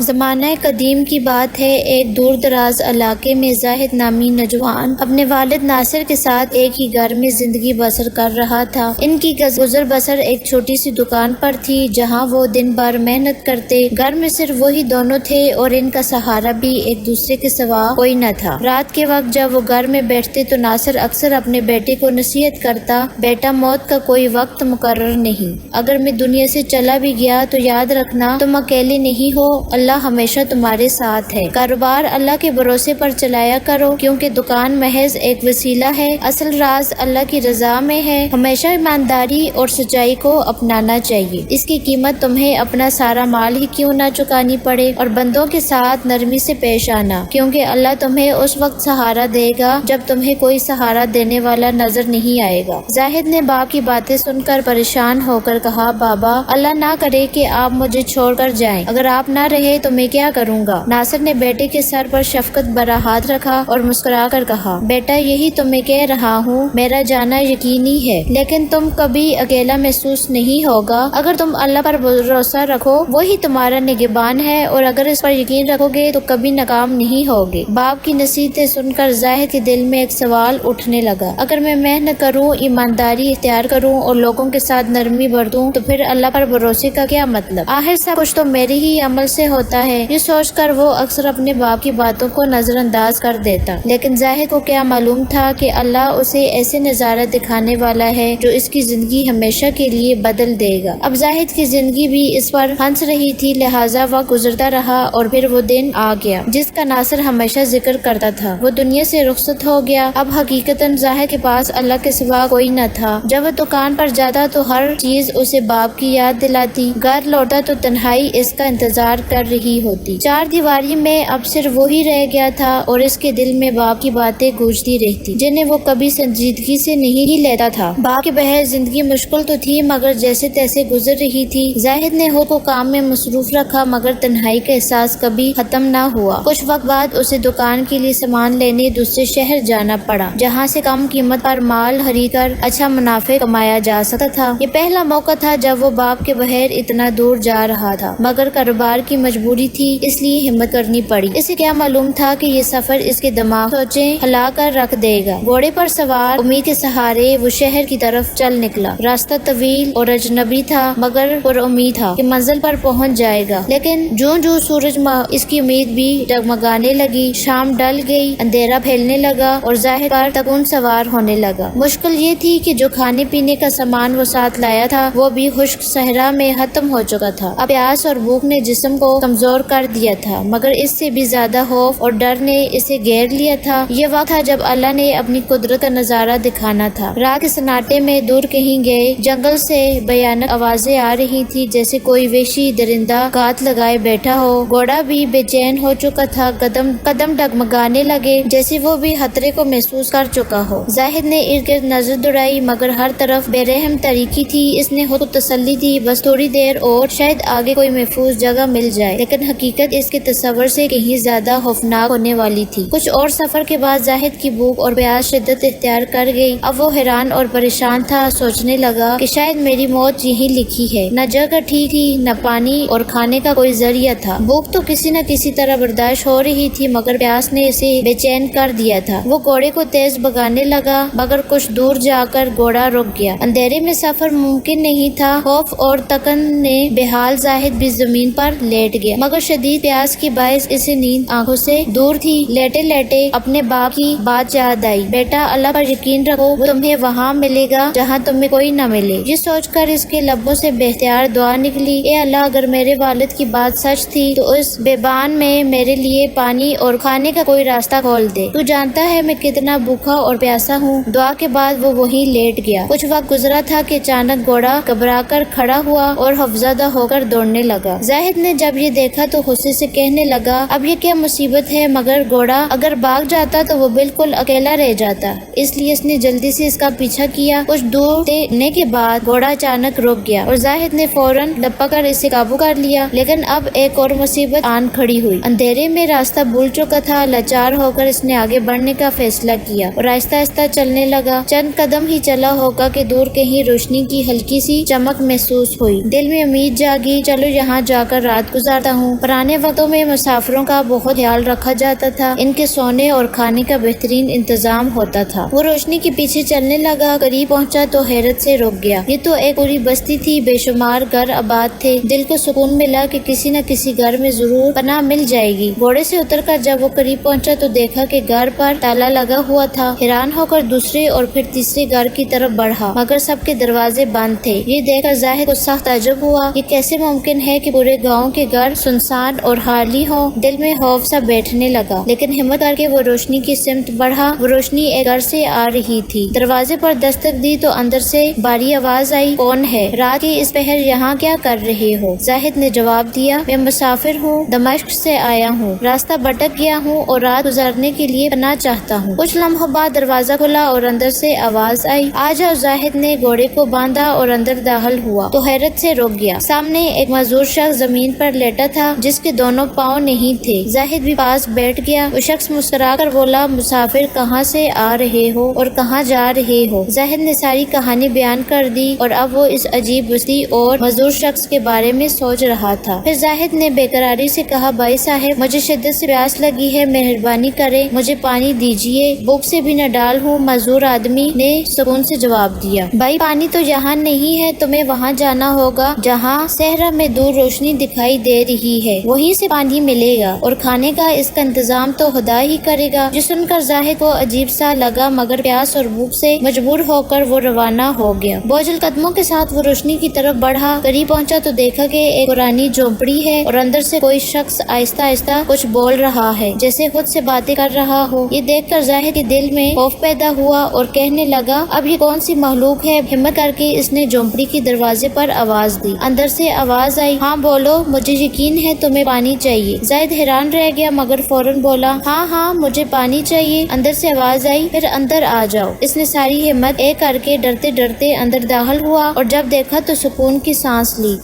زمانہ قدیم کی بات ہے، ایک دور دراز علاقے میں زاہد نامی نوجوان اپنے والد ناصر کے ساتھ ایک ہی گھر میں زندگی بسر کر رہا تھا۔ ان کی گزر بسر ایک چھوٹی سی دکان پر تھی جہاں وہ دن بھر محنت کرتے۔ گھر میں صرف وہی دونوں تھے اور ان کا سہارا بھی ایک دوسرے کے سوا کوئی نہ تھا۔ رات کے وقت جب وہ گھر میں بیٹھتے تو ناصر اکثر اپنے بیٹے کو نصیحت کرتا، بیٹا موت کا کوئی وقت مقرر نہیں، اگر میں دنیا سے چلا بھی گیا تو یاد رکھنا تم اکیلے نہیں ہو، اللہ ہمیشہ تمہارے ساتھ ہے۔ کاروبار اللہ کے بھروسے پر چلایا کرو کیونکہ دکان محض ایک وسیلہ ہے، اصل راز اللہ کی رضا میں ہے۔ ہمیشہ ایمانداری اور سچائی کو اپنانا چاہیے، اس کی قیمت تمہیں اپنا سارا مال ہی کیوں نہ چکانی پڑے، اور بندوں کے ساتھ نرمی سے پیش آنا کیونکہ اللہ تمہیں اس وقت سہارا دے گا جب تمہیں کوئی سہارا دینے والا نظر نہیں آئے گا۔ زاہد نے باپ کی باتیں سن کر پریشان ہو کر کہا، بابا اللہ نہ کرے کہ آپ مجھے چھوڑ کر جائیں، اگر آپ نہ رہے تو میں کیا کروں گا؟ ناصر نے بیٹے کے سر پر شفقت بھرا ہاتھ رکھا اور مسکرا کر کہا، بیٹا یہی تو میں کہہ رہا ہوں، میرا جانا یقینی ہے لیکن تم کبھی اکیلا محسوس نہیں ہوگا، اگر تم اللہ پر بھروسہ رکھو وہی تمہارا نگہبان ہے، اور اگر اس پر یقین رکھو گے تو کبھی ناکام نہیں ہوگے۔ باپ کی نصیحتیں سن کر زاہد کے دل میں ایک سوال اٹھنے لگا، اگر میں محنت کروں، ایمانداری اختیار کروں اور لوگوں کے ساتھ نرمی برتوں تو پھر اللہ پر بھروسے کا کیا مطلب؟ آخر سب کچھ تو میرے ہی عمل سے ہوتا ہے۔ یہ سوچ کر وہ اکثر اپنے باپ کی باتوں کو نظر انداز کر دیتا، لیکن زاہد کو کیا معلوم تھا کہ اللہ اسے ایسے نظارہ دکھانے والا ہے جو اس کی زندگی ہمیشہ کے لیے بدل دے گا۔ اب زاہد کی زندگی بھی اس پر ہنس رہی تھی، لہٰذا وقت گزرتا رہا اور پھر وہ دن آ گیا جس کا ناصر ہمیشہ ذکر کرتا تھا۔ وہ دنیا سے رخصت ہو گیا۔ اب حقیقتاً زاہد کے پاس اللہ کے سوا کوئی نہ تھا۔ جب وہ دکان پر جاتا تو ہر چیز اسے باپ کی یاد دلاتی، گھر لوٹا تو تنہائی اس کا انتظار کر رہی ہوتی۔ چار دیواری میں اب صرف وہی رہ گیا تھا اور اس کے دل میں باپ کی باتیں گونجتی رہتی جنہیں وہ کبھی سنجیدگی سے نہیں ہی لیتا تھا۔ باپ کے بغیر زندگی مشکل تو تھی مگر جیسے تیسے گزر رہی تھی۔ زاہد نے خود کو کام میں مصروف رکھا مگر تنہائی کا احساس کبھی ختم نہ ہوا۔ کچھ وقت بعد اسے دکان کے لیے سامان لینے دوسرے شہر جانا پڑا جہاں سے کم قیمت پر مال خرید کر اچھا منافع کمایا جا سکتا تھا۔ یہ پہلا موقع تھا جب وہ باپ کے بغیر اتنا دور جا رہا تھا مگر کاروبار کی مجبوری تھی اس لیے ہمت کرنی پڑی۔ اسے کیا معلوم تھا کہ یہ سفر اس کے دماغ سوچیں ہلا کر رکھ دے گا۔ گھوڑے پر سوار امید کے سہارے وہ شہر کی طرف چل نکلا۔ راستہ طویل اور اجنبی تھا مگر پر امید تھا کہ منزل پر پہنچ جائے گا، لیکن جوں سورج اس کی امید بھی ڈگمگانے لگی۔ شام ڈل گئی، اندھیرا پھیلنے لگا اور زاہد پر تکون سوار ہونے لگا۔ مشکل یہ تھی کہ جو کھانے پینے کا سامان وہ ساتھ لایا تھا وہ بھی خشک صحرا میں ختم ہو چکا تھا۔ اب پیاس اور بھوک نے جسم کو کمزور کر دیا تھا مگر اس سے بھی زیادہ خوف اور ڈر نے اسے گھیر لیا تھا۔ یہ وقت تھا جب اللہ نے اپنی قدرت کا نظارہ دکھانا تھا۔ رات کے سناٹے میں دور کہیں گئے جنگل سے بھیانک آوازیں آ رہی تھی جیسے کوئی وحشی درندہ گھات لگائے بیٹھا ہو۔ گھوڑا بھی بے چین ہو چکا تھا، قدم ڈگمگانے لگے جیسے وہ بھی خطرے کو محسوس کر چکا ہو۔ زاہد نے ارد گرد نظر دوڑائی مگر ہر طرف بے رحم تاریکی تھی۔ اس نے خود کو تسلی دی، بس تھوڑی دیر اور شاید آگے کوئی محفوظ جگہ مل جائے، لیکن حقیقت اس کے تصور سے کہیں زیادہ خوفناک ہونے والی تھی۔ کچھ اور سفر کے بعد زاہد کی بھوک اور پیاس شدت اختیار کر گئی۔ اب وہ حیران اور پریشان تھا، سوچنے لگا کہ شاید میری موت یہی لکھی ہے۔ نہ جگہ ٹھیک تھی، نہ پانی اور کھانے کا کوئی ذریعہ تھا۔ بھوک تو کسی نہ کسی طرح برداشت ہو رہی تھی مگر پیاس نے اسے بے چین کر دیا تھا۔ وہ گھوڑے کو تیز بھگانے لگا مگر کچھ دور جا کر گھوڑا رک گیا۔ اندھیرے میں سفر ممکن نہیں تھا۔ خوف اور تکن نے بے حال زاہد بھی زمین پر لیٹ گیا مگر شدید پیاس کے باعث اسے نیند آنکھوں سے دور تھی۔ لیٹے لیٹے اپنے باپ کی بات یاد آئی، بیٹا اللہ پر یقین رکھو، وہ تمہیں وہاں ملے گا جہاں تمہیں کوئی نہ ملے۔ یہ سوچ کر اس کے لبوں سے بے اختیار دعا نکلی، اے اللہ اگر میرے والد کی بات سچ تھی تو اس بیابان میں میرے لیے پانی اور کھانے کا کوئی راستہ کھول دے، تو جانتا ہے میں کتنا بھوکا اور پیاسا ہوں۔ دعا کے بعد وہ وہیں لیٹ گیا۔ کچھ وقت گزرا تھا کہ اچانک گھوڑا گھبرا کر کھڑا ہوا اور خوفزدہ ہو کر دوڑنے لگا۔ زاہد نے جب یہ دیکھا تو غصے سے کہنے لگا، اب یہ کیا مصیبت ہے؟ مگر گھوڑا اگر بھاگ جاتا تو وہ بالکل اکیلا رہ جاتا، اس لیے اس نے جلدی سے اس کا پیچھا کیا۔ کچھ دور دینے کے بعد گھوڑا اچانک رک گیا اور زاہد نے فوراً لپک کر اسے قابو کر لیا، لیکن اب ایک اور مصیبت آن کھڑی ہوئی۔ اندھیرے میں راستہ بھول چکا تھا، لاچار ہو کر اس نے آگے بڑھنے کا فیصلہ کیا اور آہستہ آہستہ چلنے لگا۔ چند قدم ہی چلا ہوگا کہ دور کہیں روشنی کی ہلکی سی چمک محسوس ہوئی۔ دل میں امید جاگی، چلو یہاں جا کر رات گزارتا ہوں۔ پرانے وقتوں میں مسافروں کا بہت خیال رکھا جاتا تھا، ان کے سونے اور کھانے کا بہترین انتظام ہوتا تھا۔ وہ روشنی کے پیچھے چلنے لگا، قریب پہنچا تو حیرت سے رک گیا۔ یہ تو ایک پوری بستی تھی، بے شمار گھر آباد تھے۔ دل کو سکون ملا کہ کسی نہ کسی گھر میں ضرور پناہ مل جائے گی۔ گھوڑے سے اتر کر جب وہ قریب پہنچا تو دیکھا کہ گھر پر تالا لگا ہوا تھا۔ حیران ہو کر دوسرے اور پھر تیسرے گھر کی طرف بڑھا، مگر سب کے دروازے بند تھے۔ یہ دیکھ کر زاہد کو سخت تعجب ہوا، یہ کیسے ممکن ہے کہ پورے گاؤں کے گھر سنسان اور خالی ہوں۔ دل میں خوف سا بیٹھنے لگا، لیکن ہمت کر کے وہ روشنی کی سمت بڑھا۔ وہ روشنی ایک گھر سے آ رہی تھی۔ دروازے پر دستک دی تو اندر سے بھاری آواز آئی، کون ہے؟ رات کے اس پہر یہاں کیا کر رہے ہو؟ زاہد نے جواب دیا، میں مسافر ہوں، دمشق سے آیا ہوں، راستہ بھٹک گیا ہوں اور رات گزارنے کے لیے پناہ چاہتا ہوں۔ کچھ لمحوں بعد دروازہ کھلا اور اندر سے آواز آئی، آ جاؤ۔ زاہد نے گھوڑے کو باندھا اور اندر داخل ہوا تو حیرت سے رک گیا۔ سامنے ایک معذور شخص زمین پر لیٹا تھا جس کے دونوں پاؤں نہیں تھے۔ زاہد بھی پاس بیٹھ گیا۔ وہ شخص مسکرا کر بولا، مسافر کہاں سے آ رہے ہو اور کہاں جا رہے ہو؟ زاہد نے ساری کہانی بیان کر دی اور اب وہ اس عجیب بستی اور معذور شخص کے بارے میں سوچ رہا تھا۔ پھر زاہد نے بے قراری سے کہا، بھائی صاحب، مجھے شدت سے پیاس لگی ہے، مہربانی کریں مجھے پانی دیجیے، بھوک سے بھی نہ ڈال ہوں۔ معذور آدمی نے سکون سے جواب دیا، بھائی پانی تو یہاں نہیں ہے، تمہیں وہاں جانا ہوگا جہاں صحرا میں دور روشنی دکھائی دے رہی ہے، وہیں سے پانی ملے گا، اور کھانے کا اس کا انتظام تو خدا ہی کرے گا۔ جو سن کر زاہد کو عجیب سا لگا، مگر پیاس اور بھوک سے مجبور ہو کر وہ روانہ ہو گیا۔ بوجھل قدموں کے ساتھ وہ روشنی کی طرف بڑھا۔ قریب پہنچا تو دیکھا کہ ایک پرانی جھونپڑی ہے اور اندر سے کوئی شخص آہستہ آہستہ کچھ بول رہا ہے، جیسے خود سے باتیں کر رہا ہو۔ یہ دیکھ کر زاہد کے دل میں خوف پیدا ہوا اور کہنے لگا، اب یہ کون سی مخلوق ہے؟ ہمت کر کے اس نے جھونپڑی کے دروازے پر آواز دی۔ اندر سے آواز آئی، ہاں بولو، مجھے یقین ہے تمہیں پانی چاہیے۔ زاہد حیران رہ گیا مگر فوراً بولا، ہاں ہاں مجھے پانی چاہیے۔ اندر سے آواز آئی، پھر اندر آ جاؤ۔ اس نے ساری ہمت ایک کر کے ڈرتے ڈرتے اندر داخل ہوا اور جب دیکھا تو سکون کی سانس لی۔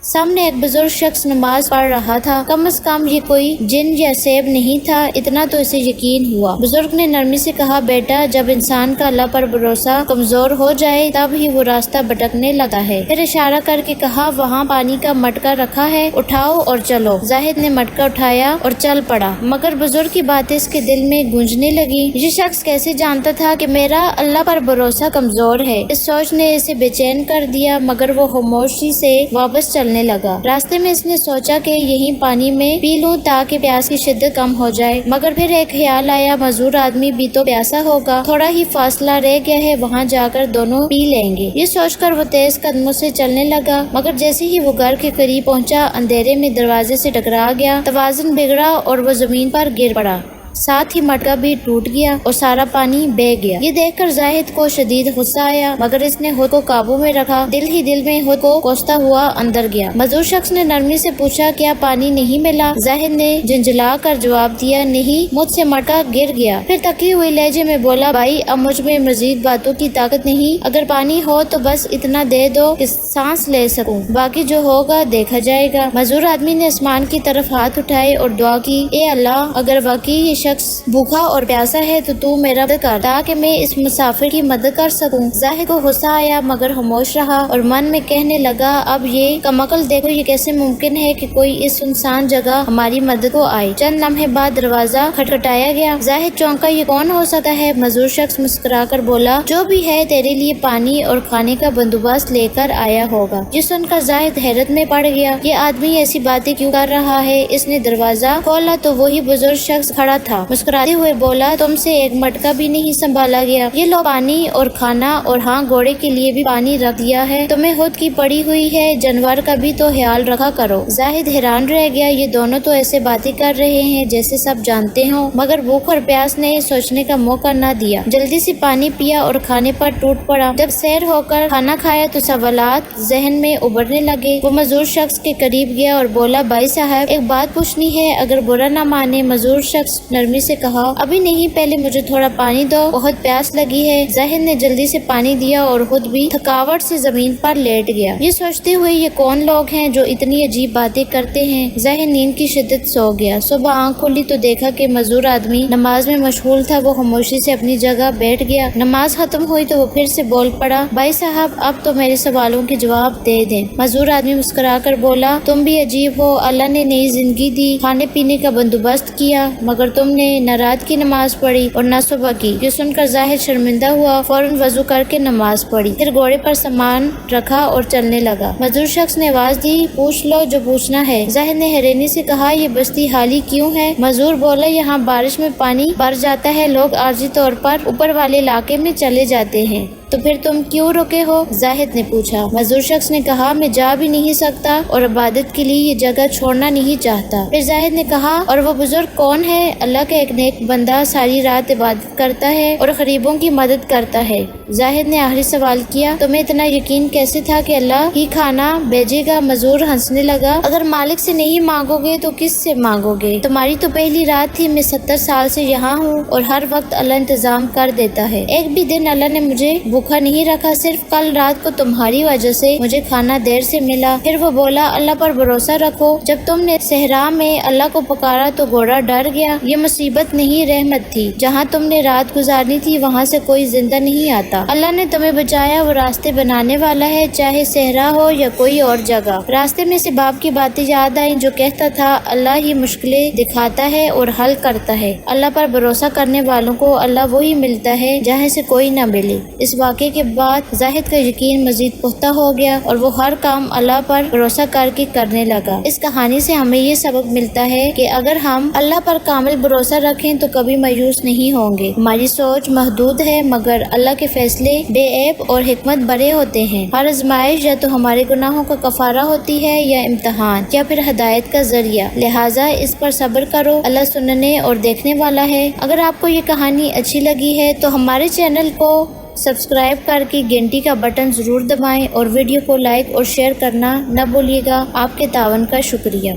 سامنے ایک بزرگ شخص نماز پڑھ رہا تھا۔ کم از کم یہ کوئی جن یا سیب نہیں تھا، اتنا تو اسے یقین ہوا۔ بزرگ نے نرمی سے کہا، بیٹا، جب انسان کا اللہ پر بھروسہ کمزور ہو جائے تب ہی وہ راستہ بھٹکنے لگتا ہے۔ پھر اشارہ کر کے کہا، وہاں پانی کا مٹکا رکھا ہے، اٹھاؤ اور چلو۔ زاہد نے مٹکا اٹھایا اور چل پڑا، مگر بزرگ کی باتیں اس کے دل میں گونجنے لگی۔ یہ شخص کیسے جانتا تھا کہ میرا اللہ پر بھروسہ کمزور ہے؟ اس سوچ نے اسے بے چین کر دیا، مگر وہ خاموشی سے واپس چلنے لگا۔ راستے میں اس نے سوچا کہ یہیں پانی میں پی لوں تاکہ پیاس کی شدت کم ہو جائے، مگر پھر ایک خیال آیا، معذور آدمی بھی تو پیاسا ہوگا، تھوڑا ہی فاصلہ رہ گیا ہے، وہاں جا کر دونوں پی لیں گے۔ یہ سوچ کر وہ تیز قدموں سے چلنے لگا، مگر جیسے ہی وہ گھر کے قریب پہنچا، اندھیرے میں دروازے سے ٹکرا گیا، توازن بگڑا اور وہ زمین پر گر پڑا۔ ساتھ ہی مٹکا بھی ٹوٹ گیا اور سارا پانی بہہ گیا۔ یہ دیکھ کر زاہد کو شدید غصہ آیا، مگر اس نے خود کو قابو میں رکھا۔ دل ہی دل میں خود کو کوستا ہوا اندر گیا۔ معذور شخص نے نرمی سے پوچھا، کیا پانی نہیں ملا؟ زاہد نے جھنجھلا کر جواب دیا، نہیں، مجھ سے مٹکا گر گیا۔ پھر تکے ہوئے لہجے میں بولا، بھائی، اب مجھ میں مزید باتوں کی طاقت نہیں، اگر پانی ہو تو بس اتنا دے دو کہ سانس لے سکوں، باقی جو ہوگا دیکھا جائے گا۔ معذور آدمی نے آسمان کی طرف ہاتھ اٹھائے اور دعا کی، اے اللہ، اگر واقعی یہ شخص بھوکا اور پیاسا ہے تو میرا مدد کر تاکہ میں اس مسافر کی مدد کر سکوں۔ زاہد کو غصہ آیا مگر خاموش رہا اور من میں کہنے لگا، اب یہ کمعقل دیکھو، یہ کیسے ممکن ہے کہ کوئی اس سنسان جگہ ہماری مدد کو آئے۔ چند لمحے بعد دروازہ کھٹکھٹایا گیا۔ زاہد چونکا، یہ کون ہو سکتا ہے؟ معذور شخص مسکرا کر بولا، جو بھی ہے تیرے لیے پانی اور کھانے کا بندوبست لے کر آیا ہوگا۔ یہ سن کر زاہد حیرت میں پڑ گیا، یہ آدمی ایسی باتیں کیوں کر رہا ہے؟ اس نے دروازہ کھولا تو وہی بزرگ شخص کھڑا تھا۔ مسکراتے ہوئے بولا، تم سے ایک مٹکا بھی نہیں سنبھالا گیا، یہ لو پانی اور کھانا، اور ہاں، گھوڑے کے لیے بھی پانی رکھ دیا ہے، تمہیں خود کی پڑی ہوئی ہے، جانور کا بھی تو خیال رکھا کرو۔ زاہد حیران رہ گیا، یہ دونوں تو ایسے باتیں کر رہے ہیں جیسے سب جانتے ہوں، مگر بھوک اور پیاس نے سوچنے کا موقع نہ دیا۔ جلدی سے پانی پیا اور کھانے پر ٹوٹ پڑا۔ جب سیر ہو کر کھانا کھایا تو سوالات ذہن میں ابھرنے لگے۔ وہ معذور شخص کے قریب گیا اور بولا، بھائی صاحب، ایک بات پوچھنی ہے، اگر برا نہ مانے۔ معذور شخص نرمی سے کہا ابھی نہیں، پہلے مجھے تھوڑا پانی دو، بہت پیاس لگی ہے۔ زاہد نے جلدی سے پانی دیا اور خود بھی تھکاوٹ سے زمین پر لیٹ گیا۔ یہ سوچتے ہوئے یہ کون لوگ ہیں جو اتنی عجیب باتیں کرتے ہیں؟ زاہد نیند کی شدت سو گیا۔ صبح آنکھ کھلی تو دیکھا کہ مزدور آدمی نماز میں مشغول تھا۔ وہ خاموشی سے اپنی جگہ بیٹھ گیا۔ نماز ختم ہوئی تو وہ پھر سے بول پڑا، بھائی صاحب اب تو میرے سوالوں کے جواب دے دیں۔ مزدور آدمی مسکرا کر بولا، تم بھی عجیب ہو، اللہ نے نئی زندگی دی، کھانے پینے کا بندوبست کیا، مگر تم نے نہ رات کی نماز پڑھی اور نہ صبح کی۔ یہ سن کر زاہد شرمندہ ہوا، فوراً وضو کر کے نماز پڑھی، پھر گھوڑے پر سامان رکھا اور چلنے لگا۔ مزدور شخص نے آواز دی، پوچھ لو جو پوچھنا ہے۔ زاہد نے حیرانی سے کہا، یہ بستی خالی کیوں ہے؟ مزدور بولا، یہاں بارش میں پانی بھر جاتا ہے، لوگ عارضی طور پر اوپر والے علاقے میں چلے جاتے ہیں، تو پھر تم کیوں رکے ہو؟ زاہد نے پوچھا۔ مزدور شخص نے کہا، میں جا بھی نہیں سکتا اور عبادت کے لیے یہ جگہ چھوڑنا نہیں چاہتا۔ پھر زاہد نے کہا، اور وہ بزرگ کون ہے؟ اللہ کا ایک نیک بندہ ساری رات عبادت کرتا ہے اور غریبوں کی مدد کرتا ہے۔ زاہد نے آخری سوال کیا، تمہیں اتنا یقین کیسے تھا کہ اللہ ہی کھانا بھیجے گا؟ مزدور ہنسنے لگا، اگر مالک سے نہیں مانگو گے تو کس سے مانگو گے؟ تمہاری تو پہلی رات تھی، میں 70 سال سے یہاں ہوں اور ہر وقت اللہ انتظام کر دیتا ہے۔ ایک بھی دن اللہ نے مجھے بھوکا نہیں رکھا، صرف کل رات کو تمہاری وجہ سے مجھے کھانا دیر سے ملا۔ پھر وہ بولا، اللہ پر بھروسہ رکھو، جب تم نے صحرا میں اللہ کو پکارا تو گھوڑا ڈر گیا۔ یہ مصیبت نہیں، رحمت تھی۔ جہاں تم نے رات گزارنی تھی وہاں سے کوئی زندہ نہیں آتا۔ اللہ نے تمہیں بچایا، وہ راستے بنانے والا ہے، چاہے صحرا ہو یا کوئی اور جگہ۔ راستے میں سے باپ کی باتیں یاد آئیں جو کہتا تھا، اللہ ہی مشکلیں دکھاتا ہے اور حل کرتا ہے۔ اللہ پر بھروسہ کرنے والوں کو اللہ وہی ملتا ہے جہاں سے کوئی نہ ملے۔ اس واقعے کے بعد زاہد کا یقین مزید پختہ ہو گیا اور وہ ہر کام اللہ پر بھروسہ کر کے کرنے لگا۔ اس کہانی سے ہمیں یہ سبق ملتا ہے کہ اگر ہم اللہ پر کامل بھروسہ رکھیں تو کبھی مایوس نہیں ہوں گے۔ ہماری سوچ محدود ہے مگر اللہ کے فیصلے بے عیب اور حکمت بھرے ہوتے ہیں۔ ہر آزمائش یا تو ہمارے گناہوں کا کفارہ ہوتی ہے یا امتحان یا پھر ہدایت کا ذریعہ، لہٰذا اس پر صبر کرو، اللہ سننے اور دیکھنے والا ہے۔ اگر آپ کو یہ کہانی اچھی لگی ہے تو ہمارے چینل کو سبسکرائب کر کے گھنٹی کا بٹن ضرور دبائیں اور ویڈیو کو لائک اور شیئر کرنا نہ بھولیے گا۔ آپ کے تعاون کا شکریہ۔